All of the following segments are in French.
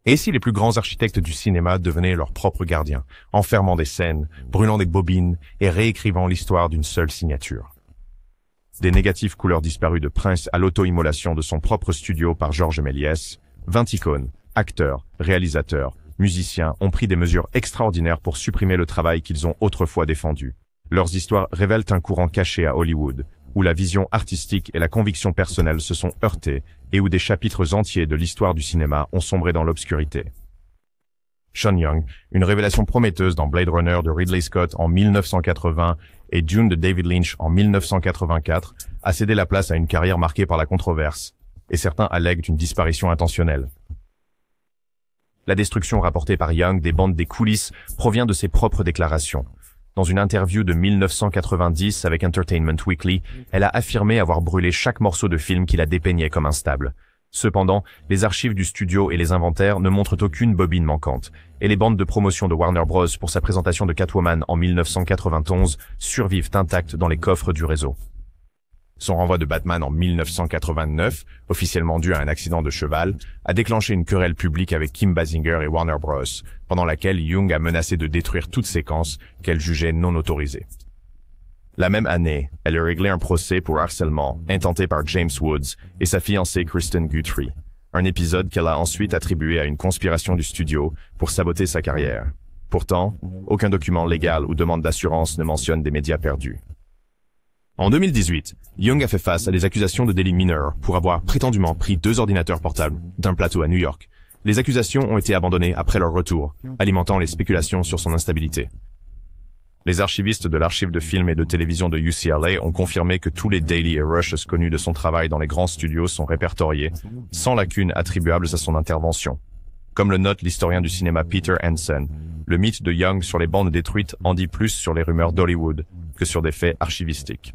Et si les plus grands architectes du cinéma devenaient leurs propres gardiens, enfermant des scènes, brûlant des bobines et réécrivant l'histoire d'une seule signature? Des négatifs couleurs disparues de Prince à l'auto-immolation de son propre studio par Georges Méliès, 20 icônes, acteurs, réalisateurs, musiciens ont pris des mesures extraordinaires pour supprimer le travail qu'ils ont autrefois défendu. Leurs histoires révèlent un courant caché à Hollywood, où la vision artistique et la conviction personnelle se sont heurtées et où des chapitres entiers de l'histoire du cinéma ont sombré dans l'obscurité. Sean Young, une révélation prometteuse dans Blade Runner de Ridley Scott en 1980 et Dune de David Lynch en 1984, a cédé la place à une carrière marquée par la controverse, et certains allèguent une disparition intentionnelle. La destruction rapportée par Young des bandes des coulisses provient de ses propres déclarations. Dans une interview de 1990 avec Entertainment Weekly, elle a affirmé avoir brûlé chaque morceau de film qui la dépeignait comme instable. Cependant, les archives du studio et les inventaires ne montrent aucune bobine manquante, et les bandes de promotion de Warner Bros. Pour sa présentation de Catwoman en 1991 survivent intactes dans les coffres du réseau. Son renvoi de Batman en 1989, officiellement dû à un accident de cheval, a déclenché une querelle publique avec Kim Basinger et Warner Bros., pendant laquelle Young a menacé de détruire toute séquence qu'elle jugeait non autorisée. La même année, elle a réglé un procès pour harcèlement intenté par James Woods et sa fiancée Kristen Guthrie, un épisode qu'elle a ensuite attribué à une conspiration du studio pour saboter sa carrière. Pourtant, aucun document légal ou demande d'assurance ne mentionne des médias perdus. En 2018, Young a fait face à des accusations de délit mineur pour avoir prétendument pris 2 ordinateurs portables d'un plateau à New York. Les accusations ont été abandonnées après leur retour, alimentant les spéculations sur son instabilité. Les archivistes de l'archive de films et de télévision de UCLA ont confirmé que tous les daily et rushes connus de son travail dans les grands studios sont répertoriés, sans lacunes attribuables à son intervention. Comme le note l'historien du cinéma Peter Hansen, le mythe de Young sur les bandes détruites en dit plus sur les rumeurs d'Hollywood que sur des faits archivistiques.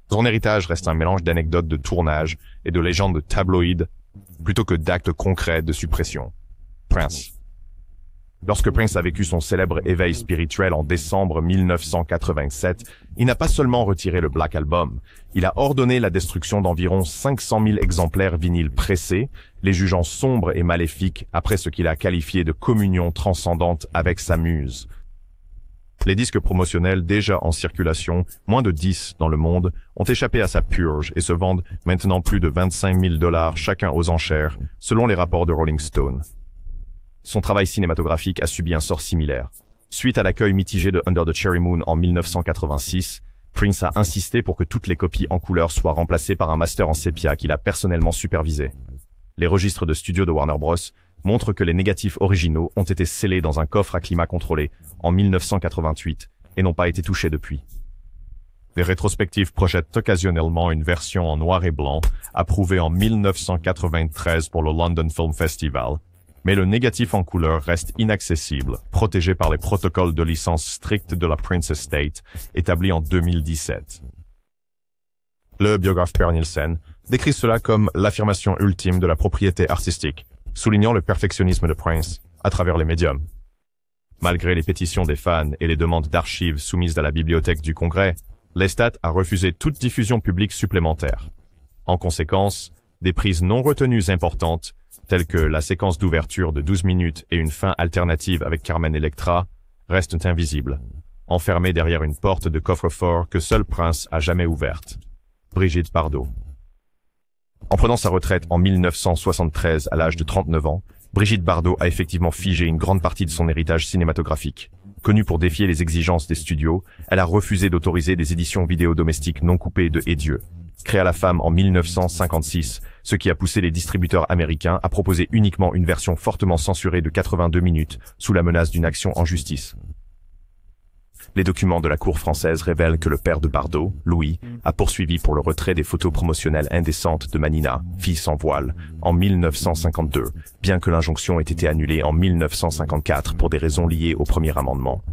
Son héritage reste un mélange d'anecdotes de tournage et de légendes tabloïdes, plutôt que d'actes concrets de suppression. Prince. Lorsque Prince a vécu son célèbre éveil spirituel en décembre 1987, il n'a pas seulement retiré le Black Album, il a ordonné la destruction d'environ 500 000 exemplaires vinyles pressés, les jugeant sombres et maléfiques après ce qu'il a qualifié de communion transcendante avec sa muse. Les disques promotionnels déjà en circulation, moins de 10 dans le monde, ont échappé à sa purge et se vendent maintenant plus de 25 000 $ chacun aux enchères, selon les rapports de Rolling Stone. Son travail cinématographique a subi un sort similaire. Suite à l'accueil mitigé de Under the Cherry Moon en 1986, Prince a insisté pour que toutes les copies en couleur soient remplacées par un master en sépia qu'il a personnellement supervisé. Les registres de studio de Warner Bros. Montrent que les négatifs originaux ont été scellés dans un coffre à climat contrôlé en 1988 et n'ont pas été touchés depuis. Les rétrospectives projettent occasionnellement une version en noir et blanc, approuvée en 1993 pour le London Film Festival, mais le négatif en couleur reste inaccessible, protégé par les protocoles de licence stricts de la Prince Estate, établis en 2017. Le biographe Per Nielsen décrit cela comme l'affirmation ultime de la propriété artistique, soulignant le perfectionnisme de Prince à travers les médiums. Malgré les pétitions des fans et les demandes d'archives soumises à la bibliothèque du Congrès, l'Estat a refusé toute diffusion publique supplémentaire. En conséquence, des prises non retenues importantes, telles que la séquence d'ouverture de 12 minutes et une fin alternative avec Carmen Electra, restent invisibles, enfermées derrière une porte de coffre-fort que seul Prince a jamais ouverte. Brigitte Bardot. En prenant sa retraite en 1973 à l'âge de 39 ans, Brigitte Bardot a effectivement figé une grande partie de son héritage cinématographique. Connue pour défier les exigences des studios, elle a refusé d'autoriser des éditions vidéo domestiques non coupées de Et Dieu. Créée à la femme en 1956, ce qui a poussé les distributeurs américains à proposer uniquement une version fortement censurée de 82 minutes, sous la menace d'une action en justice. Les documents de la cour française révèlent que le père de Bardot, Louis, a poursuivi pour le retrait des photos promotionnelles indécentes de Manina, fille sans voile, en 1952, bien que l'injonction ait été annulée en 1954 pour des raisons liées au premier amendement.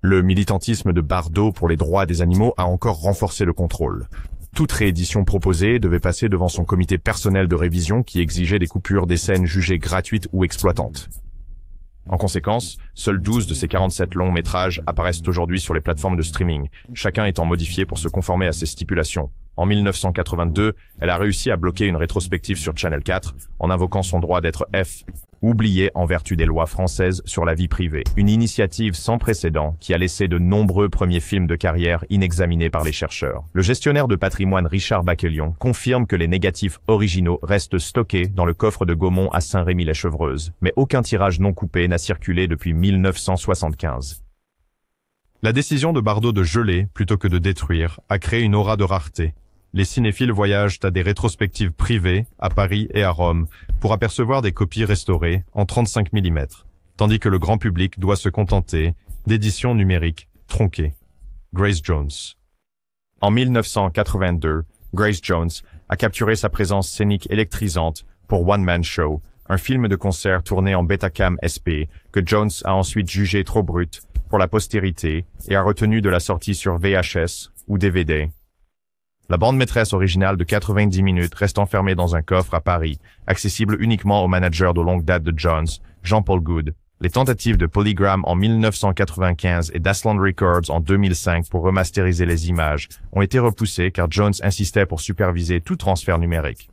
Le militantisme de Bardot pour les droits des animaux a encore renforcé le contrôle. Toute réédition proposée devait passer devant son comité personnel de révision qui exigeait des coupures des scènes jugées gratuites ou exploitantes. En conséquence, seuls 12 de ces 47 longs métrages apparaissent aujourd'hui sur les plateformes de streaming, chacun étant modifié pour se conformer à ces stipulations. En 1982, elle a réussi à bloquer une rétrospective sur Channel 4 en invoquant son droit d'être F. oublié en vertu des lois françaises sur la vie privée. Une initiative sans précédent qui a laissé de nombreux premiers films de carrière inexaminés par les chercheurs. Le gestionnaire de patrimoine Richard Baquelion confirme que les négatifs originaux restent stockés dans le coffre de Gaumont à Saint-Rémy-lès-Chevreuse, mais aucun tirage non coupé n'a circulé depuis 1975. La décision de Bardot de geler plutôt que de détruire a créé une aura de rareté. Les cinéphiles voyagent à des rétrospectives privées à Paris et à Rome pour apercevoir des copies restaurées en 35 mm, tandis que le grand public doit se contenter d'éditions numériques tronquées. Grace Jones. En 1982, Grace Jones a capturé sa présence scénique électrisante pour One Man Show, un film de concert tourné en Betacam SP que Jones a ensuite jugé trop brut pour la postérité et a retenu de la sortie sur VHS ou DVD. La bande maîtresse originale de 90 minutes reste enfermée dans un coffre à Paris, accessible uniquement au manager de longue date de Jones, Jean-Paul Goud. Les tentatives de Polygram en 1995 et d'Aslan Records en 2005 pour remasteriser les images ont été repoussées car Jones insistait pour superviser tout transfert numérique.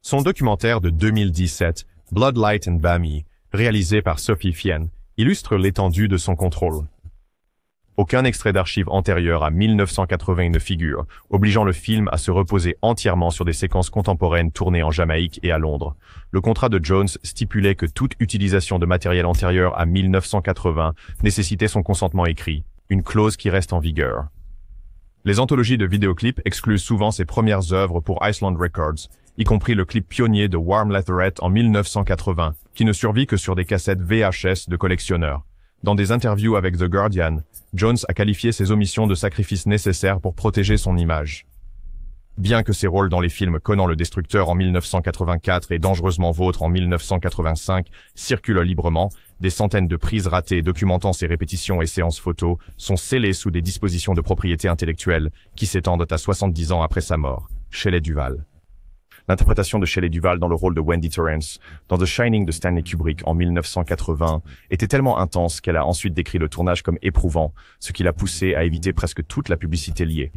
Son documentaire de 2017, Bloodlight and Bammy, réalisé par Sophie Fienne, illustre l'étendue de son contrôle. Aucun extrait d'archives antérieur à 1980 ne figure, obligeant le film à se reposer entièrement sur des séquences contemporaines tournées en Jamaïque et à Londres. Le contrat de Jones stipulait que toute utilisation de matériel antérieur à 1980 nécessitait son consentement écrit, une clause qui reste en vigueur. Les anthologies de vidéoclips excluent souvent ses premières œuvres pour Island Records, y compris le clip pionnier de Warm Leatherette en 1980, qui ne survit que sur des cassettes VHS de collectionneurs. Dans des interviews avec The Guardian, Jones a qualifié ses omissions de sacrifices nécessaires pour protéger son image. Bien que ses rôles dans les films Conan le Destructeur en 1984 et Dangereusement Vôtre en 1985 circulent librement, des centaines de prises ratées documentant ses répétitions et séances photos sont scellées sous des dispositions de propriété intellectuelle qui s'étendent à 70 ans après sa mort. Shelley Duvall. L'interprétation de Shelley Duvall dans le rôle de Wendy Torrance dans The Shining de Stanley Kubrick en 1980 était tellement intense qu'elle a ensuite décrit le tournage comme éprouvant, ce qui l'a poussée à éviter presque toute la publicité liée.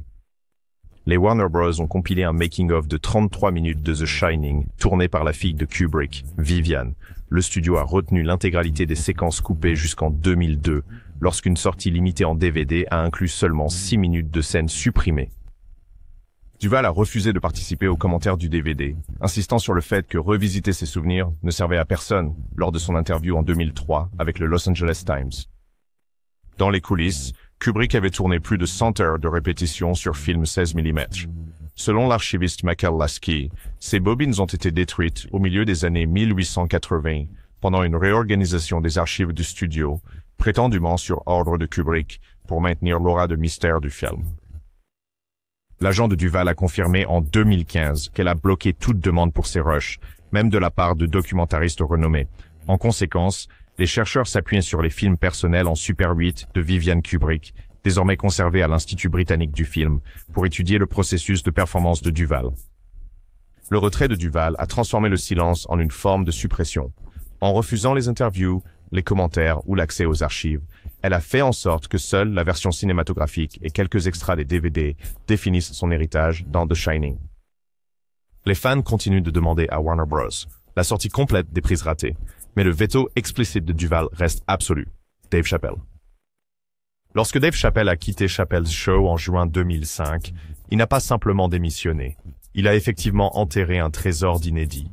Les Warner Bros. Ont compilé un making-of de 33 minutes de The Shining, tourné par la fille de Kubrick, Vivian. Le studio a retenu l'intégralité des séquences coupées jusqu'en 2002, lorsqu'une sortie limitée en DVD a inclus seulement 6 minutes de scènes supprimées. Duvall a refusé de participer aux commentaires du DVD, insistant sur le fait que revisiter ses souvenirs ne servait à personne lors de son interview en 2003 avec le Los Angeles Times. Dans les coulisses, Kubrick avait tourné plus de 100 heures de répétition sur film 16 mm. Selon l'archiviste Michael Lasky, ces bobines ont été détruites au milieu des années 1880 pendant une réorganisation des archives du studio, prétendument sur ordre de Kubrick, pour maintenir l'aura de mystère du film. L'agent de Duvall a confirmé en 2015 qu'elle a bloqué toute demande pour ces rushs, même de la part de documentaristes renommés. En conséquence, les chercheurs s'appuient sur les films personnels en Super 8 de Vivian Kubrick, désormais conservés à l'Institut britannique du film, pour étudier le processus de performance de Duvall. Le retrait de Duvall a transformé le silence en une forme de suppression. En refusant les interviews, les commentaires ou l'accès aux archives, elle a fait en sorte que seule la version cinématographique et quelques extras des DVD définissent son héritage dans The Shining. Les fans continuent de demander à Warner Bros. La sortie complète des prises ratées, mais le veto explicite de Duvall reste absolu. Dave Chappelle. Lorsque Dave Chappelle a quitté Chappelle's Show en juin 2005, il n'a pas simplement démissionné. Il a effectivement enterré un trésor d'inédits.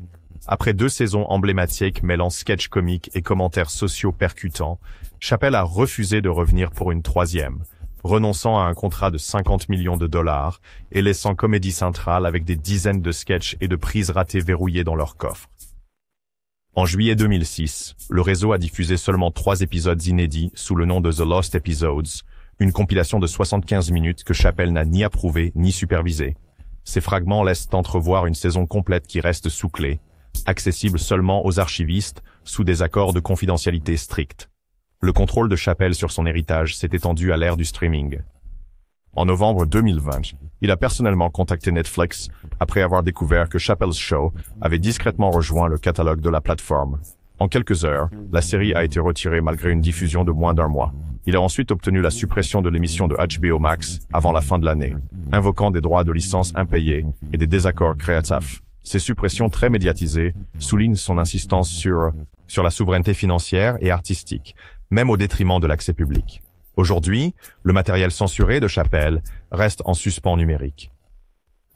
Après 2 saisons emblématiques mêlant sketchs comiques et commentaires sociaux percutants, Chappelle a refusé de revenir pour une 3e, renonçant à un contrat de 50 millions de dollars et laissant Comedy Central avec des dizaines de sketchs et de prises ratées verrouillées dans leur coffre. En juillet 2006, le réseau a diffusé seulement 3 épisodes inédits sous le nom de The Lost Episodes, une compilation de 75 minutes que Chappelle n'a ni approuvée ni supervisée. Ces fragments laissent entrevoir une saison complète qui reste sous clé, accessible seulement aux archivistes sous des accords de confidentialité stricts. Le contrôle de Chappelle sur son héritage s'est étendu à l'ère du streaming. En novembre 2020, il a personnellement contacté Netflix après avoir découvert que Chappelle's Show avait discrètement rejoint le catalogue de la plateforme. En quelques heures, la série a été retirée malgré une diffusion de moins d'1 mois. Il a ensuite obtenu la suppression de l'émission de HBO Max avant la fin de l'année, invoquant des droits de licence impayés et des désaccords créatifs. Ces suppressions très médiatisées soulignent son insistance sur la souveraineté financière et artistique, même au détriment de l'accès public. Aujourd'hui, le matériel censuré de Chappelle reste en suspens numérique.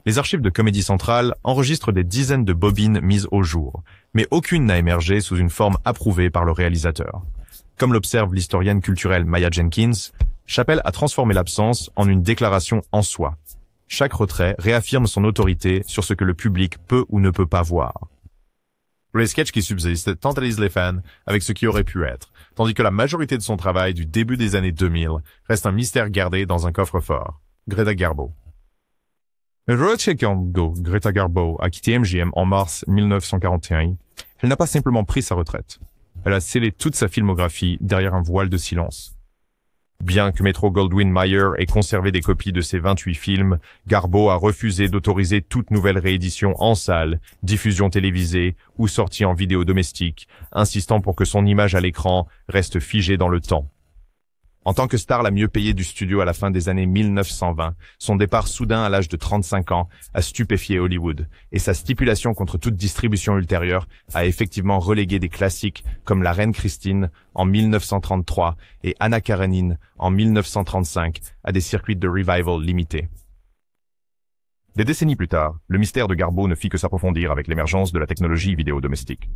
Les archives de Comédie Centrale enregistrent des dizaines de bobines mises au jour, mais aucune n'a émergé sous une forme approuvée par le réalisateur. Comme l'observe l'historienne culturelle Maya Jenkins, Chappelle a transformé l'absence en une déclaration en soi. Chaque retrait réaffirme son autorité sur ce que le public peut ou ne peut pas voir. Les sketchs qui subsistent tantalisent les fans avec ce qui aurait pu être, tandis que la majorité de son travail du début des années 2000 reste un mystère gardé dans un coffre-fort. Greta Garbo. Greta Garbo a quitté MGM en mars 1941. Elle n'a pas simplement pris sa retraite. Elle a scellé toute sa filmographie derrière un voile de silence. Bien que Metro-Goldwyn-Mayer ait conservé des copies de ses 28 films, Garbo a refusé d'autoriser toute nouvelle réédition en salle, diffusion télévisée ou sortie en vidéo domestique, insistant pour que son image à l'écran reste figée dans le temps. En tant que star la mieux payée du studio à la fin des années 1920, son départ soudain à l'âge de 35 ans a stupéfié Hollywood, et sa stipulation contre toute distribution ultérieure a effectivement relégué des classiques comme La Reine Christine en 1933 et Anna Karenine en 1935 à des circuits de revival limités. Des décennies plus tard, le mystère de Garbo ne fit que s'approfondir avec l'émergence de la technologie vidéo domestique.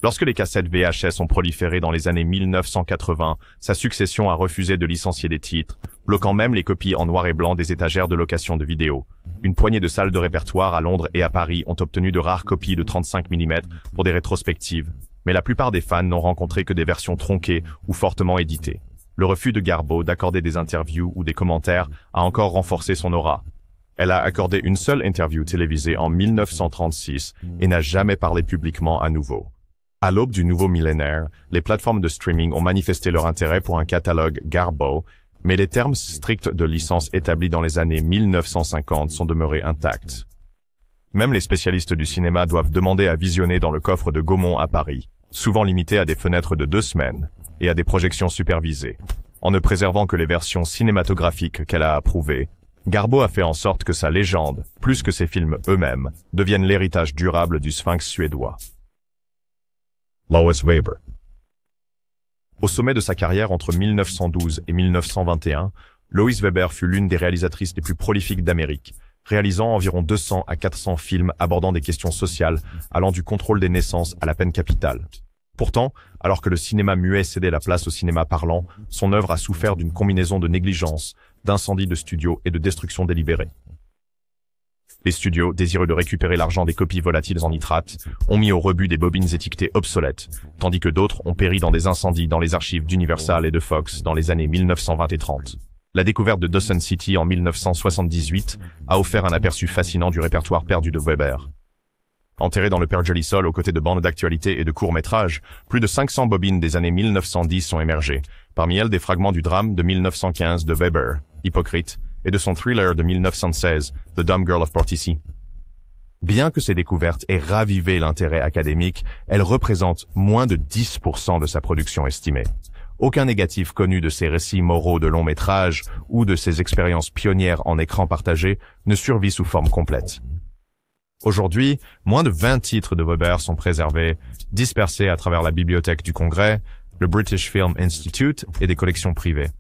Lorsque les cassettes VHS ont proliféré dans les années 1980, sa succession a refusé de licencier des titres, bloquant même les copies en noir et blanc des étagères de location de vidéos. Une poignée de salles de répertoire à Londres et à Paris ont obtenu de rares copies de 35 mm pour des rétrospectives, mais la plupart des fans n'ont rencontré que des versions tronquées ou fortement éditées. Le refus de Garbo d'accorder des interviews ou des commentaires a encore renforcé son aura. Elle a accordé une seule interview télévisée en 1936 et n'a jamais parlé publiquement à nouveau. À l'aube du nouveau millénaire, les plateformes de streaming ont manifesté leur intérêt pour un catalogue Garbo, mais les termes stricts de licence établis dans les années 1950 sont demeurés intacts. Même les spécialistes du cinéma doivent demander à visionner dans le coffre de Gaumont à Paris, souvent limité à des fenêtres de 2 semaines, et à des projections supervisées. En ne préservant que les versions cinématographiques qu'elle a approuvées, Garbo a fait en sorte que sa légende, plus que ses films eux-mêmes, devienne l'héritage durable du sphinx suédois. Lois Weber. Au sommet de sa carrière entre 1912 et 1921, Lois Weber fut l'une des réalisatrices les plus prolifiques d'Amérique, réalisant environ 200 à 400 films abordant des questions sociales, allant du contrôle des naissances à la peine capitale. Pourtant, alors que le cinéma muet cédait la place au cinéma parlant, son œuvre a souffert d'une combinaison de négligence, d'incendies de studios et de destruction délibérée. Les studios, désireux de récupérer l'argent des copies volatiles en nitrate, ont mis au rebut des bobines étiquetées obsolètes, tandis que d'autres ont péri dans des incendies dans les archives d'Universal et de Fox dans les années 1920 et 30. La découverte de Dawson City en 1978 a offert un aperçu fascinant du répertoire perdu de Weber. Enterré dans le Père Jolly-Sol aux côtés de bandes d'actualité et de courts-métrages, plus de 500 bobines des années 1910 sont émergées, parmi elles des fragments du drame de 1915 de Weber, Hypocrite, et de son thriller de 1916, The Dumb Girl of Portici. Bien que ces découvertes aient ravivé l'intérêt académique, elles représentent moins de 10% de sa production estimée. Aucun négatif connu de ses récits moraux de long métrage ou de ses expériences pionnières en écran partagé ne survit sous forme complète. Aujourd'hui, moins de 20 titres de Weber sont préservés, dispersés à travers la bibliothèque du Congrès, le British Film Institute et des collections privées.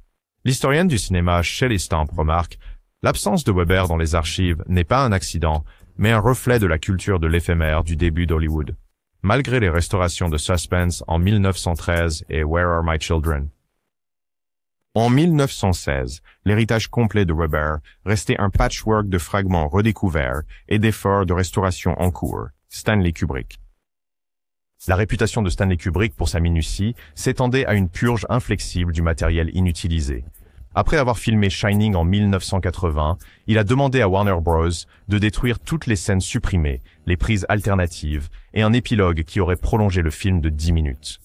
L'historienne du cinéma Shelley Stamp remarque « L'absence de Weber dans les archives n'est pas un accident, mais un reflet de la culture de l'éphémère du début d'Hollywood. Malgré les restaurations de Suspense en 1913 et Where Are My Children ?» En 1916, l'héritage complet de Weber restait un patchwork de fragments redécouverts et d'efforts de restauration en cours, Stanley Kubrick. La réputation de Stanley Kubrick pour sa minutie s'étendait à une purge inflexible du matériel inutilisé. Après avoir filmé Shining en 1980, il a demandé à Warner Bros. De détruire toutes les scènes supprimées, les prises alternatives et un épilogue qui aurait prolongé le film de 10 minutes.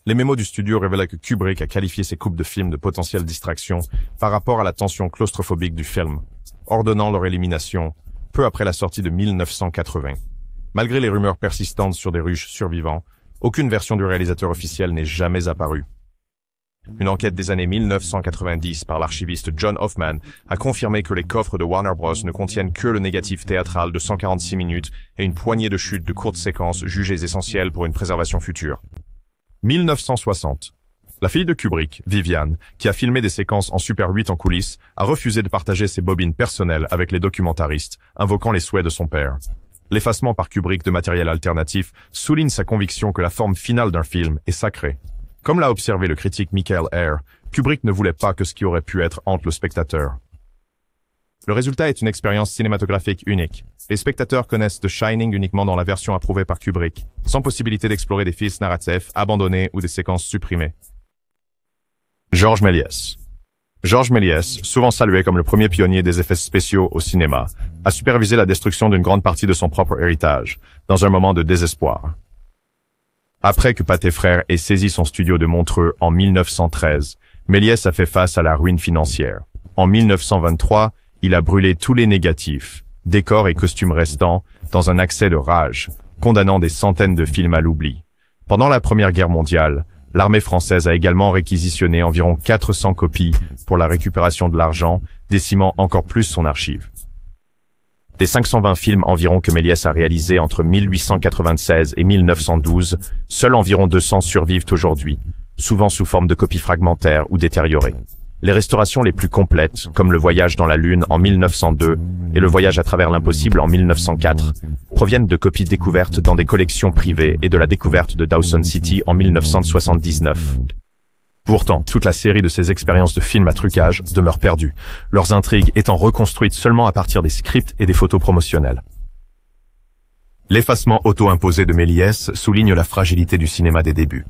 Les mémos du studio révélaient que Kubrick a qualifié ses coupes de films de potentielle distraction par rapport à la tension claustrophobique du film, ordonnant leur élimination peu après la sortie de 1980. Malgré les rumeurs persistantes sur des rushs survivants, aucune version du réalisateur officiel n'est jamais apparue. Une enquête des années 1990 par l'archiviste John Hoffman a confirmé que les coffres de Warner Bros. Ne contiennent que le négatif théâtral de 146 minutes et une poignée de chutes de courtes séquences jugées essentielles pour une préservation future. 1960. La fille de Kubrick, Viviane, qui a filmé des séquences en Super 8 en coulisses, a refusé de partager ses bobines personnelles avec les documentaristes, invoquant les souhaits de son père. L'effacement par Kubrick de matériel alternatif souligne sa conviction que la forme finale d'un film est sacrée. Comme l'a observé le critique Michael Eyre, Kubrick ne voulait pas que ce qui aurait pu être hante le spectateur. Le résultat est une expérience cinématographique unique. Les spectateurs connaissent The Shining uniquement dans la version approuvée par Kubrick, sans possibilité d'explorer des fils narratifs abandonnés ou des séquences supprimées. Georges Méliès. Georges Méliès, souvent salué comme le premier pionnier des effets spéciaux au cinéma, a supervisé la destruction d'une grande partie de son propre héritage, dans un moment de désespoir. Après que Pathé Frères ait saisi son studio de Montreux en 1913, Méliès a fait face à la ruine financière. En 1923, il a brûlé tous les négatifs, décors et costumes restants, dans un accès de rage, condamnant des centaines de films à l'oubli. Pendant la Première Guerre mondiale, l'armée française a également réquisitionné environ 400 copies pour la récupération de l'argent, décimant encore plus son archive. Des 520 films environ que Méliès a réalisés entre 1896 et 1912, seuls environ 200 survivent aujourd'hui, souvent sous forme de copies fragmentaires ou détériorées. Les restaurations les plus complètes, comme le Voyage dans la Lune en 1902 et le Voyage à travers l'impossible en 1904, proviennent de copies découvertes dans des collections privées et de la découverte de Dawson City en 1979. Pourtant, toute la série de ces expériences de films à trucage demeure perdue, leurs intrigues étant reconstruites seulement à partir des scripts et des photos promotionnelles. L'effacement auto-imposé de Méliès souligne la fragilité du cinéma des débuts.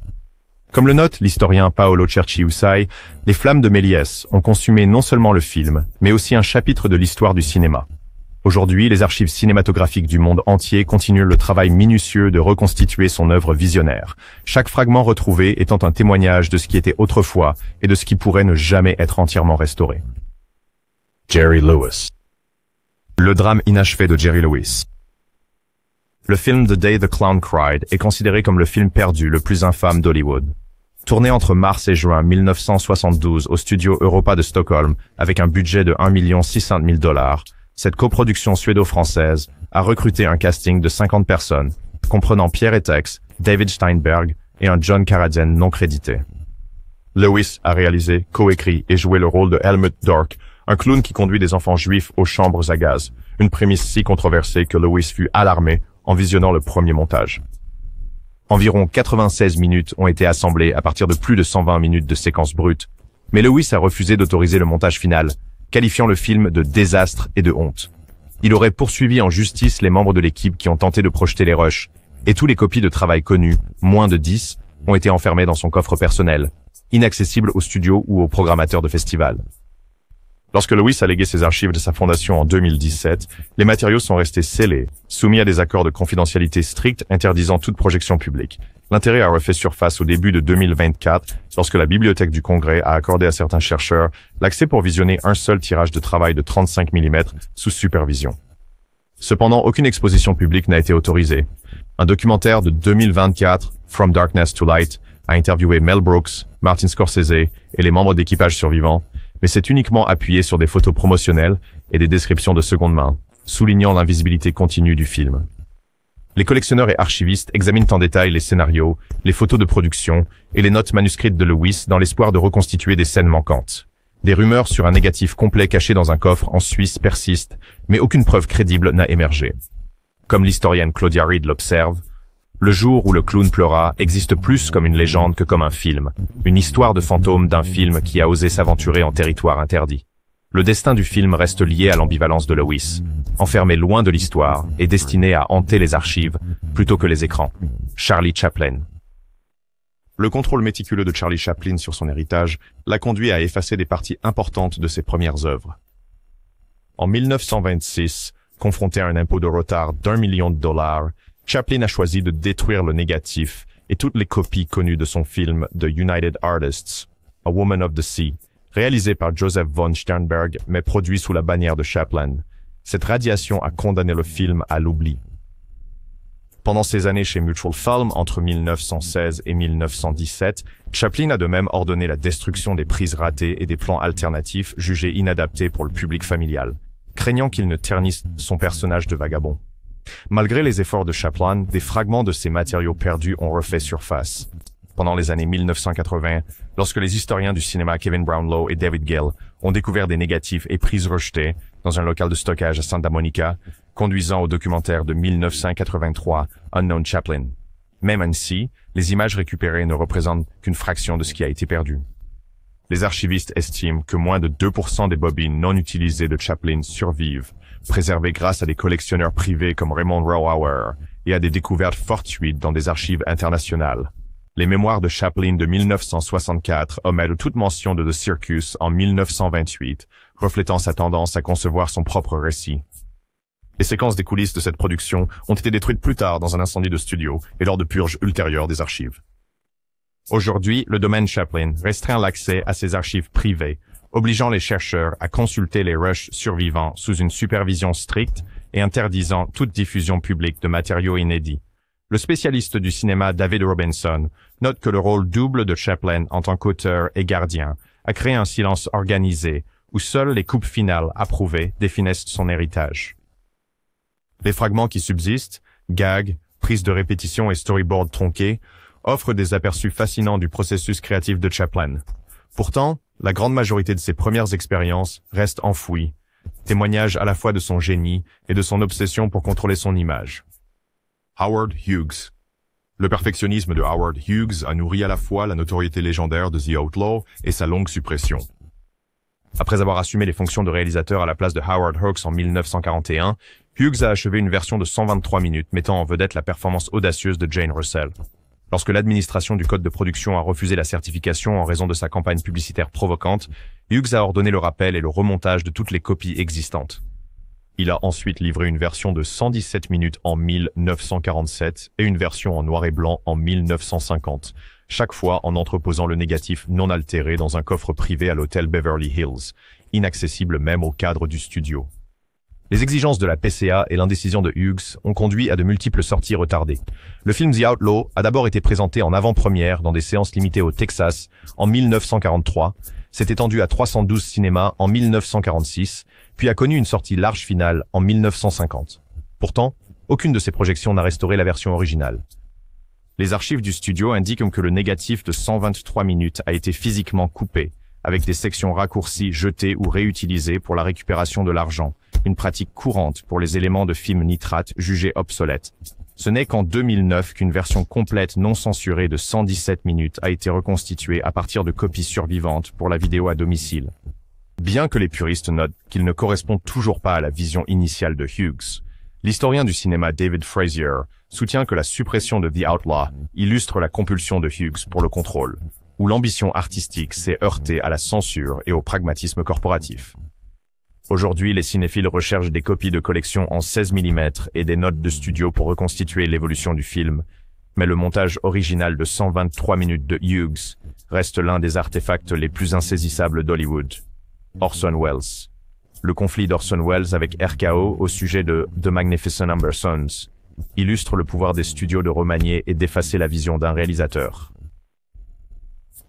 Comme le note l'historien Paolo Cerci-Usai, les flammes de Méliès ont consumé non seulement le film, mais aussi un chapitre de l'histoire du cinéma. Aujourd'hui, les archives cinématographiques du monde entier continuent le travail minutieux de reconstituer son œuvre visionnaire, chaque fragment retrouvé étant un témoignage de ce qui était autrefois et de ce qui pourrait ne jamais être entièrement restauré. Jerry Lewis. Le drame inachevé de Jerry Lewis. Le film The Day the Clown Cried est considéré comme le film perdu le plus infâme d'Hollywood. Tourné entre mars et juin 1972 au studio Europa de Stockholm avec un budget de 1 600 000 $, cette coproduction suédo-française a recruté un casting de 50 personnes, comprenant Pierre Etex, David Steinberg et un John Carradine non crédité. Lewis a réalisé, coécrit et joué le rôle de Helmut Dork, un clown qui conduit des enfants juifs aux chambres à gaz, une prémisse si controversée que Lewis fut alarmé en visionnant le premier montage. Environ 96 minutes ont été assemblées à partir de plus de 120 minutes de séquences brutes, mais Lewis a refusé d'autoriser le montage final, qualifiant le film de désastre et de honte. Il aurait poursuivi en justice les membres de l'équipe qui ont tenté de projeter les rushs, et tous les copies de travail connues, moins de 10, ont été enfermées dans son coffre personnel, inaccessible aux studios ou aux programmateurs de festivals. Lorsque Lewis a légué ses archives de sa fondation en 2017, les matériaux sont restés scellés, soumis à des accords de confidentialité stricts interdisant toute projection publique. L'intérêt a refait surface au début de 2024, lorsque la Bibliothèque du Congrès a accordé à certains chercheurs l'accès pour visionner un seul tirage de travail de 35 mm sous supervision. Cependant, aucune exposition publique n'a été autorisée. Un documentaire de 2024, From Darkness to Light, a interviewé Mel Brooks, Martin Scorsese et les membres d'équipage survivants, mais c'est uniquement appuyé sur des photos promotionnelles et des descriptions de seconde main, soulignant l'invisibilité continue du film. Les collectionneurs et archivistes examinent en détail les scénarios, les photos de production et les notes manuscrites de Lewis dans l'espoir de reconstituer des scènes manquantes. Des rumeurs sur un négatif complet caché dans un coffre en Suisse persistent, mais aucune preuve crédible n'a émergé. Comme l'historienne Claudia Reed l'observe, le jour où le clown pleura existe plus comme une légende que comme un film, une histoire de fantôme d'un film qui a osé s'aventurer en territoire interdit. Le destin du film reste lié à l'ambivalence de Lewis, enfermé loin de l'histoire et destiné à hanter les archives plutôt que les écrans. Charlie Chaplin. Le contrôle méticuleux de Charlie Chaplin sur son héritage l'a conduit à effacer des parties importantes de ses premières œuvres. En 1926, confronté à un impôt de retard d'1 million de $, Chaplin a choisi de détruire le négatif et toutes les copies connues de son film The United Artists, A Woman of the Sea, réalisé par Joseph von Sternberg mais produit sous la bannière de Chaplin. Cette radiation a condamné le film à l'oubli. Pendant ses années chez Mutual Film, entre 1916 et 1917, Chaplin a de même ordonné la destruction des prises ratées et des plans alternatifs jugés inadaptés pour le public familial, craignant qu'il ne ternisse son personnage de vagabond. Malgré les efforts de Chaplin, des fragments de ces matériaux perdus ont refait surface. Pendant les années 1980, lorsque les historiens du cinéma Kevin Brownlow et David Gill ont découvert des négatifs et prises rejetées dans un local de stockage à Santa Monica, conduisant au documentaire de 1983 Unknown Chaplin. Même ainsi, les images récupérées ne représentent qu'une fraction de ce qui a été perdu. Les archivistes estiment que moins de 2% des bobines non utilisées de Chaplin survivent, préservées grâce à des collectionneurs privés comme Raymond Rohauer et à des découvertes fortuites dans des archives internationales. Les mémoires de Chaplin de 1964 omettent toute mention de The Circus en 1928, reflétant sa tendance à concevoir son propre récit. Les séquences des coulisses de cette production ont été détruites plus tard dans un incendie de studio et lors de purges ultérieures des archives. Aujourd'hui, le domaine Chaplin restreint l'accès à ses archives privées, obligeant les chercheurs à consulter les rushs survivants sous une supervision stricte et interdisant toute diffusion publique de matériaux inédits. Le spécialiste du cinéma David Robinson note que le rôle double de Chaplin en tant qu'auteur et gardien a créé un silence organisé où seules les coupes finales approuvées définissent son héritage. Les fragments qui subsistent, gags, prises de répétition et storyboards tronqués, offrent des aperçus fascinants du processus créatif de Chaplin. Pourtant, la grande majorité de ses premières expériences reste enfouie, témoignage à la fois de son génie et de son obsession pour contrôler son image. Howard Hughes. Le perfectionnisme de Howard Hughes a nourri à la fois la notoriété légendaire de The Outlaw et sa longue suppression. Après avoir assumé les fonctions de réalisateur à la place de Howard Hawks en 1941, Hughes a achevé une version de 123 minutes mettant en vedette la performance audacieuse de Jane Russell. Lorsque l'administration du code de production a refusé la certification en raison de sa campagne publicitaire provocante, Hughes a ordonné le rappel et le remontage de toutes les copies existantes. Il a ensuite livré une version de 117 minutes en 1947 et une version en noir et blanc en 1950, chaque fois en entreposant le négatif non altéré dans un coffre privé à l'hôtel Beverly Hills, inaccessible même au cadre du studio. Les exigences de la PCA et l'indécision de Hughes ont conduit à de multiples sorties retardées. Le film The Outlaw a d'abord été présenté en avant-première dans des séances limitées au Texas en 1943, s'est étendu à 312 cinémas en 1946, puis a connu une sortie large finale en 1950. Pourtant, aucune de ces projections n'a restauré la version originale. Les archives du studio indiquent que le négatif de 123 minutes a été physiquement coupé, avec des sections raccourcies jetées ou réutilisées pour la récupération de l'argent, une pratique courante pour les éléments de film nitrate jugés obsolètes. Ce n'est qu'en 2009 qu'une version complète non censurée de 117 minutes a été reconstituée à partir de copies survivantes pour la vidéo à domicile. Bien que les puristes notent qu'il ne correspond toujours pas à la vision initiale de Hughes, l'historien du cinéma David Frazier soutient que la suppression de The Outlaw illustre la compulsion de Hughes pour le contrôle, où l'ambition artistique s'est heurtée à la censure et au pragmatisme corporatif. Aujourd'hui, les cinéphiles recherchent des copies de collection en 16 mm et des notes de studio pour reconstituer l'évolution du film, mais le montage original de 123 minutes de Hughes reste l'un des artefacts les plus insaisissables d'Hollywood. Orson Welles. Le conflit d'Orson Welles avec RKO au sujet de The Magnificent Amber Sons illustre le pouvoir des studios de remanier et d'effacer la vision d'un réalisateur.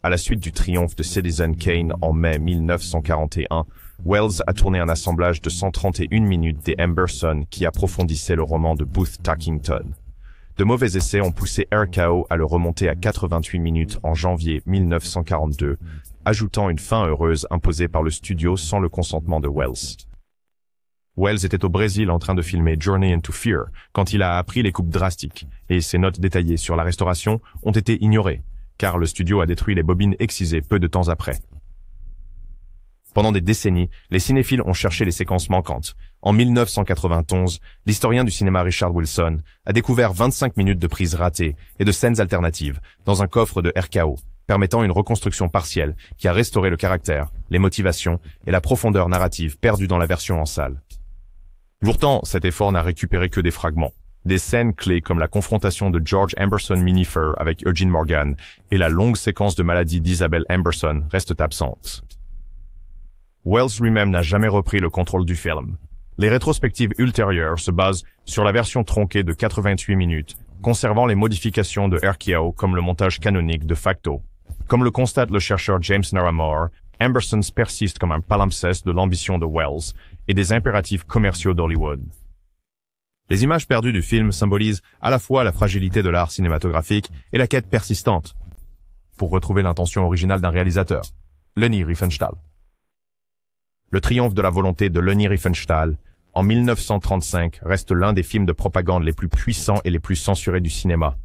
À la suite du triomphe de Citizen Kane en mai 1941, Welles a tourné un assemblage de 131 minutes des Amber Sons qui approfondissait le roman de Booth Tarkington. De mauvais essais ont poussé RKO à le remonter à 88 minutes en janvier 1942, ajoutant une fin heureuse imposée par le studio sans le consentement de Welles. Welles était au Brésil en train de filmer Journey into Fear quand il a appris les coupes drastiques, et ses notes détaillées sur la restauration ont été ignorées, car le studio a détruit les bobines excisées peu de temps après. Pendant des décennies, les cinéphiles ont cherché les séquences manquantes. En 1991, l'historien du cinéma Richard Wilson a découvert 25 minutes de prises ratées et de scènes alternatives dans un coffre de RKO, permettant une reconstruction partielle qui a restauré le caractère, les motivations et la profondeur narrative perdues dans la version en salle. Pourtant, cet effort n'a récupéré que des fragments. Des scènes clés comme la confrontation de George Amberson Minifer avec Eugene Morgan et la longue séquence de maladie d'Isabelle Amberson restent absentes. Welles lui-même n'a jamais repris le contrôle du film. Les rétrospectives ultérieures se basent sur la version tronquée de 88 minutes, conservant les modifications de RKO comme le montage canonique de facto. Comme le constate le chercheur James Naramore, Ambersons persiste comme un palimpseste de l'ambition de Wells et des impératifs commerciaux d'Hollywood. Les images perdues du film symbolisent à la fois la fragilité de l'art cinématographique et la quête persistante pour retrouver l'intention originale d'un réalisateur, Leni Riefenstahl. Le triomphe de la volonté de Leni Riefenstahl, en 1935, reste l'un des films de propagande les plus puissants et les plus censurés du cinéma.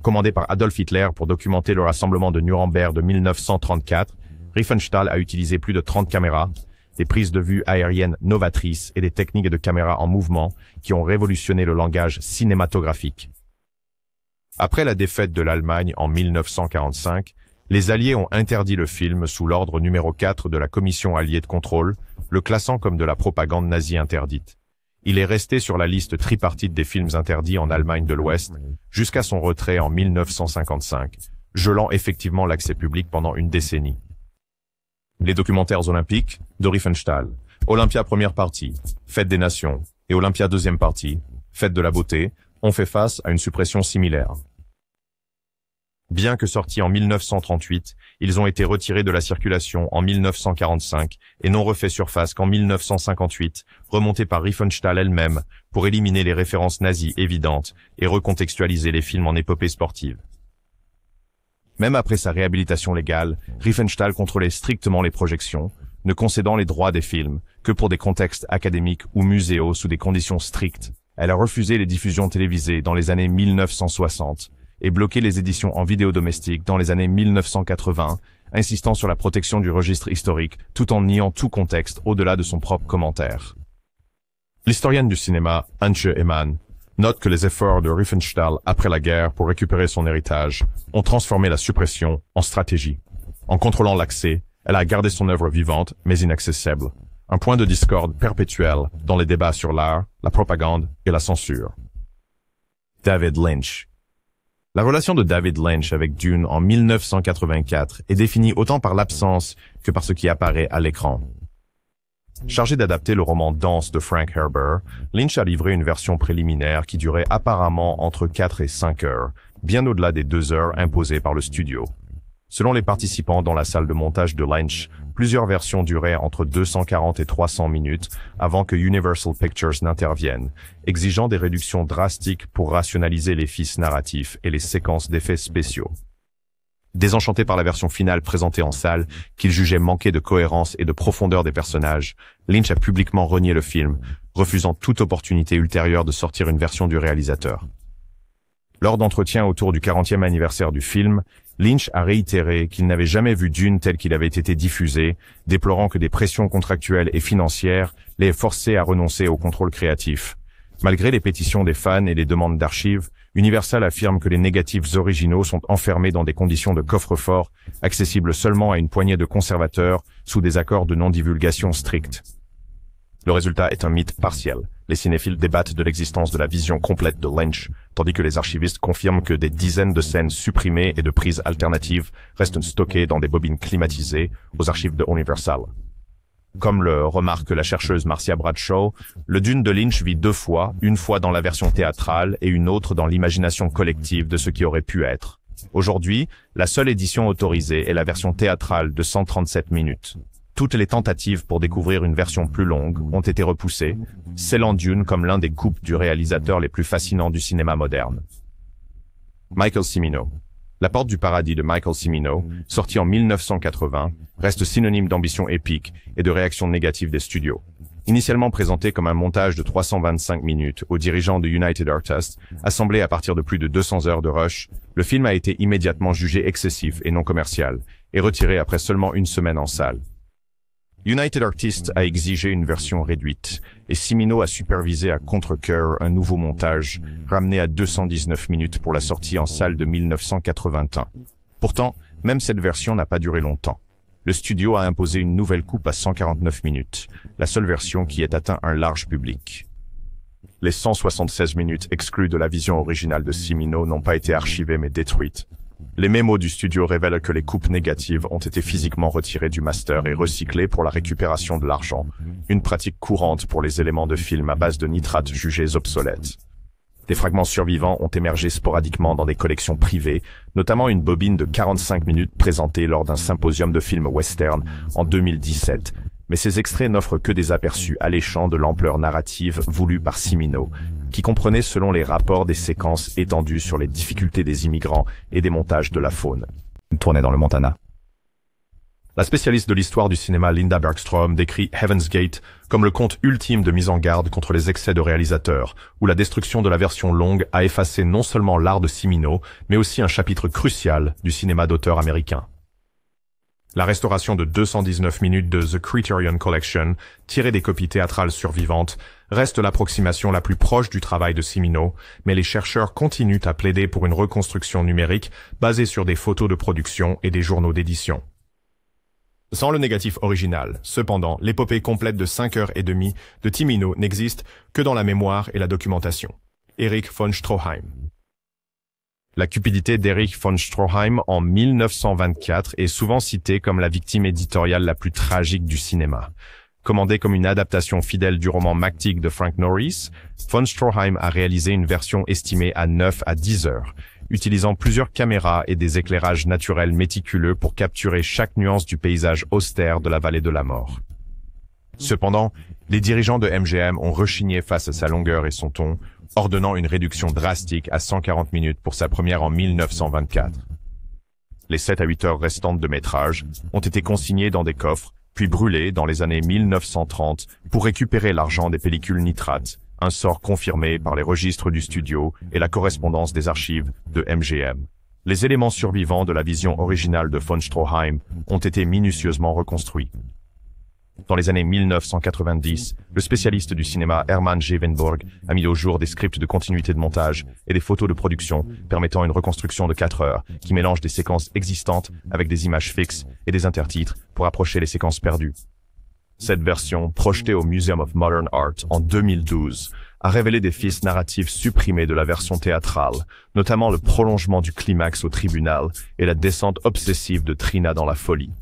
Commandé par Adolf Hitler pour documenter le rassemblement de Nuremberg de 1934, Riefenstahl a utilisé plus de 30 caméras, des prises de vue aériennes novatrices et des techniques de caméra en mouvement qui ont révolutionné le langage cinématographique. Après la défaite de l'Allemagne en 1945, les Alliés ont interdit le film sous l'ordre numéro 4 de la Commission alliée de contrôle, le classant comme de la propagande nazie interdite. Il est resté sur la liste tripartite des films interdits en Allemagne de l'Ouest jusqu'à son retrait en 1955, gelant effectivement l'accès public pendant une décennie. Les documentaires olympiques de Riefenstahl, Olympia première partie, Fête des Nations, et Olympia deuxième partie, Fête de la beauté, ont fait face à une suppression similaire. Bien que sortis en 1938, ils ont été retirés de la circulation en 1945 et n'ont refait surface qu'en 1958, remontés par Riefenstahl elle-même pour éliminer les références nazies évidentes et recontextualiser les films en épopée sportive. Même après sa réhabilitation légale, Riefenstahl contrôlait strictement les projections, ne concédant les droits des films que pour des contextes académiques ou muséaux sous des conditions strictes. Elle a refusé les diffusions télévisées dans les années 1960 et bloqué les éditions en vidéo domestique dans les années 1980, insistant sur la protection du registre historique tout en niant tout contexte au-delà de son propre commentaire. L'historienne du cinéma, Antje Eman, note que les efforts de Riefenstahl après la guerre pour récupérer son héritage ont transformé la suppression en stratégie. En contrôlant l'accès, elle a gardé son œuvre vivante mais inaccessible, un point de discorde perpétuel dans les débats sur l'art, la propagande et la censure. David Lynch. La relation de David Lynch avec Dune en 1984 est définie autant par l'absence que par ce qui apparaît à l'écran. Chargé d'adapter le roman dense de Frank Herbert, Lynch a livré une version préliminaire qui durait apparemment entre 4 et 5 heures, bien au-delà des 2 heures imposées par le studio. Selon les participants dans la salle de montage de Lynch, plusieurs versions duraient entre 240 et 300 minutes avant que Universal Pictures n'intervienne, exigeant des réductions drastiques pour rationaliser les fils narratifs et les séquences d'effets spéciaux. Désenchanté par la version finale présentée en salle, qu'il jugeait manquer de cohérence et de profondeur des personnages, Lynch a publiquement renié le film, refusant toute opportunité ultérieure de sortir une version du réalisateur. Lors d'entretiens autour du 40e anniversaire du film, Lynch a réitéré qu'il n'avait jamais vu Dune tel qu'il avait été diffusé, déplorant que des pressions contractuelles et financières l'aient forcé à renoncer au contrôle créatif. Malgré les pétitions des fans et les demandes d'archives, Universal affirme que les négatifs originaux sont enfermés dans des conditions de coffre-fort, accessibles seulement à une poignée de conservateurs sous des accords de non-divulgation stricts. Le résultat est un mythe partiel. Les cinéphiles débattent de l'existence de la vision complète de Lynch, tandis que les archivistes confirment que des dizaines de scènes supprimées et de prises alternatives restent stockées dans des bobines climatisées aux archives de Universal. Comme le remarque la chercheuse Marcia Bradshaw, le Dune de Lynch vit 2 fois, une fois dans la version théâtrale et une autre dans l'imagination collective de ce qui aurait pu être. Aujourd'hui, la seule édition autorisée est la version théâtrale de 137 minutes. Toutes les tentatives pour découvrir une version plus longue ont été repoussées, scellant Dune comme l'un des couples du réalisateur les plus fascinants du cinéma moderne. Michael Cimino. La Porte du Paradis de Michael Cimino, sorti en 1980, reste synonyme d'ambition épique et de réaction négative des studios. Initialement présenté comme un montage de 325 minutes aux dirigeants de United Artists, assemblé à partir de plus de 200 heures de rush, le film a été immédiatement jugé excessif et non commercial, et retiré après seulement une semaine en salle. United Artists a exigé une version réduite, et Cimino a supervisé à contre-cœur un nouveau montage, ramené à 219 minutes pour la sortie en salle de 1981. Pourtant, même cette version n'a pas duré longtemps. Le studio a imposé une nouvelle coupe à 149 minutes, la seule version qui ait atteint un large public. Les 176 minutes exclues de la vision originale de Cimino n'ont pas été archivées mais détruites. Les mémos du studio révèlent que les coupes négatives ont été physiquement retirées du master et recyclées pour la récupération de l'argent, une pratique courante pour les éléments de film à base de nitrate jugés obsolètes. Des fragments survivants ont émergé sporadiquement dans des collections privées, notamment une bobine de 45 minutes présentée lors d'un symposium de films western en 2017. Mais ces extraits n'offrent que des aperçus alléchants de l'ampleur narrative voulue par Cimino, qui comprenait selon les rapports des séquences étendues sur les difficultés des immigrants et des montages de la faune. Tourné dans le Montana. La spécialiste de l'histoire du cinéma Linda Bergstrom décrit Heaven's Gate comme le conte ultime de mise en garde contre les excès de réalisateurs, où la destruction de la version longue a effacé non seulement l'art de Cimino, mais aussi un chapitre crucial du cinéma d'auteur américain. La restauration de 219 minutes de The Criterion Collection, tirée des copies théâtrales survivantes, reste l'approximation la plus proche du travail de Cimino, mais les chercheurs continuent à plaider pour une reconstruction numérique basée sur des photos de production et des journaux d'édition. Sans le négatif original, cependant, l'épopée complète de 5h30 de Cimino n'existe que dans la mémoire et la documentation. Erich von Stroheim. La cupidité d'Erich von Stroheim en 1924 est souvent citée comme la victime éditoriale la plus tragique du cinéma. Commandée comme une adaptation fidèle du roman Mactig de Frank Norris, von Stroheim a réalisé une version estimée à 9 à 10 heures, utilisant plusieurs caméras et des éclairages naturels méticuleux pour capturer chaque nuance du paysage austère de la vallée de la mort. Cependant, les dirigeants de MGM ont rechigné face à sa longueur et son ton, ordonnant une réduction drastique à 140 minutes pour sa première en 1924. Les 7 à 8 heures restantes de métrage ont été consignées dans des coffres, puis brûlées dans les années 1930 pour récupérer l'argent des pellicules nitrates, un sort confirmé par les registres du studio et la correspondance des archives de MGM. Les éléments survivants de la vision originale de von Stroheim ont été minutieusement reconstruits. Dans les années 1990, le spécialiste du cinéma Hermann Zevenborg a mis au jour des scripts de continuité de montage et des photos de production permettant une reconstruction de 4 heures qui mélange des séquences existantes avec des images fixes et des intertitres pour approcher les séquences perdues. Cette version, projetée au Museum of Modern Art en 2012, a révélé des fils narratifs supprimés de la version théâtrale, notamment le prolongement du climax au tribunal et la descente obsessive de Trina dans la folie.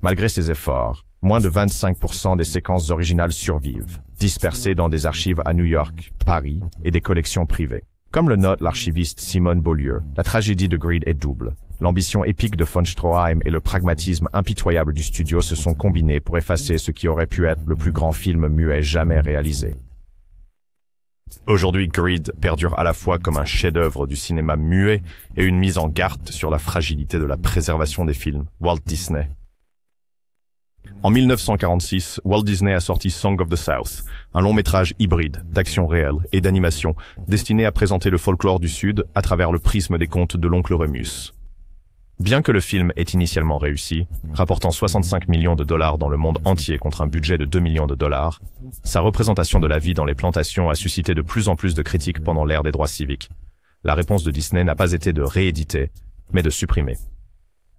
Malgré ces efforts, moins de 25% des séquences originales survivent, dispersées dans des archives à New York, Paris et des collections privées. Comme le note l'archiviste Simone Beaulieu, la tragédie de Greed est double. L'ambition épique de von Stroheim et le pragmatisme impitoyable du studio se sont combinés pour effacer ce qui aurait pu être le plus grand film muet jamais réalisé. Aujourd'hui, Greed perdure à la fois comme un chef-d'œuvre du cinéma muet et une mise en garde sur la fragilité de la préservation des films. Walt Disney. En 1946, Walt Disney a sorti Song of the South, un long-métrage hybride d'action réelle et d'animation destiné à présenter le folklore du Sud à travers le prisme des contes de l'oncle Remus. Bien que le film ait initialement réussi, rapportant 65 millions de dollars dans le monde entier contre un budget de 2 millions de dollars, sa représentation de la vie dans les plantations a suscité de plus en plus de critiques pendant l'ère des droits civiques. La réponse de Disney n'a pas été de rééditer, mais de supprimer.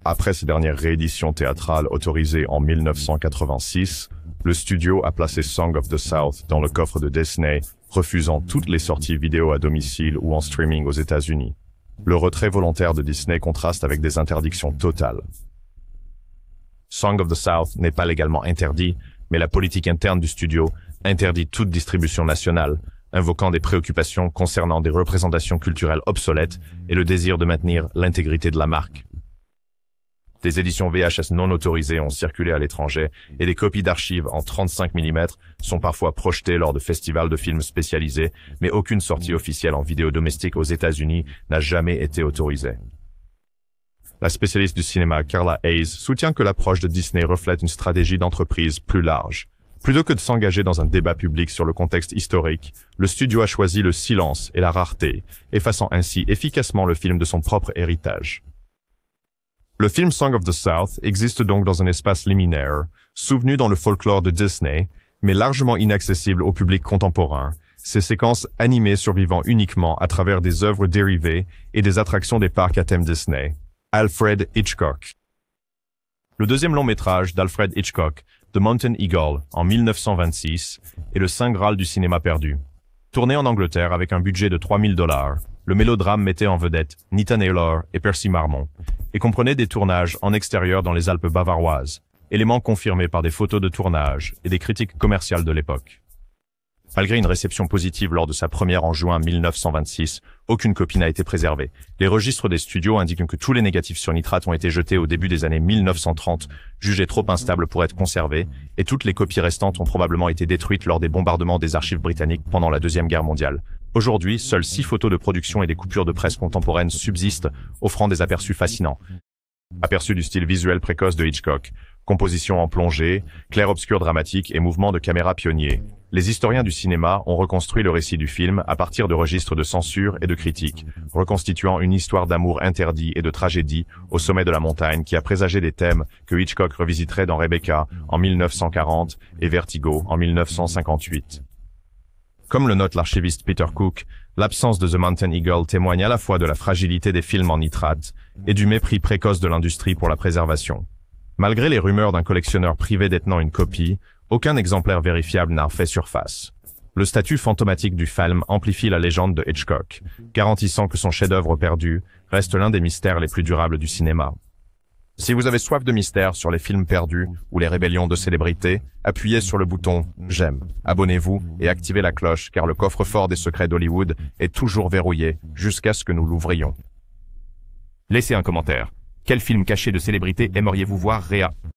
Après ces dernières rééditions théâtrales autorisées en 1986, le studio a placé Song of the South dans le coffre de Disney, refusant toutes les sorties vidéo à domicile ou en streaming aux États-Unis. Le retrait volontaire de Disney contraste avec des interdictions totales. Song of the South n'est pas légalement interdit, mais la politique interne du studio interdit toute distribution nationale, invoquant des préoccupations concernant des représentations culturelles obsolètes et le désir de maintenir l'intégrité de la marque. Des éditions VHS non autorisées ont circulé à l'étranger et des copies d'archives en 35 mm sont parfois projetées lors de festivals de films spécialisés, mais aucune sortie officielle en vidéo domestique aux États-Unis n'a jamais été autorisée. La spécialiste du cinéma Carla Hayes soutient que l'approche de Disney reflète une stratégie d'entreprise plus large. Plutôt que de s'engager dans un débat public sur le contexte historique, le studio a choisi le silence et la rareté, effaçant ainsi efficacement le film de son propre héritage. Le film Song of the South existe donc dans un espace liminaire, souvenu dans le folklore de Disney, mais largement inaccessible au public contemporain, ces séquences animées survivant uniquement à travers des œuvres dérivées et des attractions des parcs à thème Disney. Alfred Hitchcock. Le deuxième long métrage d'Alfred Hitchcock, The Mountain Eagle, en 1926, est le saint graal du cinéma perdu. Tourné en Angleterre avec un budget de $3000, le mélodrame mettait en vedette Nita Naylor et Percy Marmon, et comprenait des tournages en extérieur dans les Alpes bavaroises, éléments confirmés par des photos de tournage et des critiques commerciales de l'époque. Malgré une réception positive lors de sa première en juin 1926, aucune copie n'a été préservée. Les registres des studios indiquent que tous les négatifs sur nitrate ont été jetés au début des années 1930, jugés trop instables pour être conservés, et toutes les copies restantes ont probablement été détruites lors des bombardements des archives britanniques pendant la Deuxième Guerre mondiale. Aujourd'hui, seules 6 photos de production et des coupures de presse contemporaines subsistent, offrant des aperçus fascinants. Aperçu du style visuel précoce de Hitchcock, composition en plongée, clair-obscur dramatique et mouvement de caméra pionnier. Les historiens du cinéma ont reconstruit le récit du film à partir de registres de censure et de critique, reconstituant une histoire d'amour interdit et de tragédie au sommet de la montagne qui a présagé des thèmes que Hitchcock revisiterait dans Rebecca en 1940 et Vertigo en 1958. Comme le note l'archiviste Peter Cook, l'absence de The Mountain Eagle témoigne à la fois de la fragilité des films en nitrate et du mépris précoce de l'industrie pour la préservation. Malgré les rumeurs d'un collectionneur privé détenant une copie, aucun exemplaire vérifiable n'a fait surface. Le statut fantomatique du film amplifie la légende de Hitchcock, garantissant que son chef-d'œuvre perdu reste l'un des mystères les plus durables du cinéma. Si vous avez soif de mystère sur les films perdus ou les rébellions de célébrités, appuyez sur le bouton « J'aime », abonnez-vous et activez la cloche car le coffre-fort des secrets d'Hollywood est toujours verrouillé jusqu'à ce que nous l'ouvrions. Laissez un commentaire. Quel film caché de célébrité aimeriez-vous voir, Réa?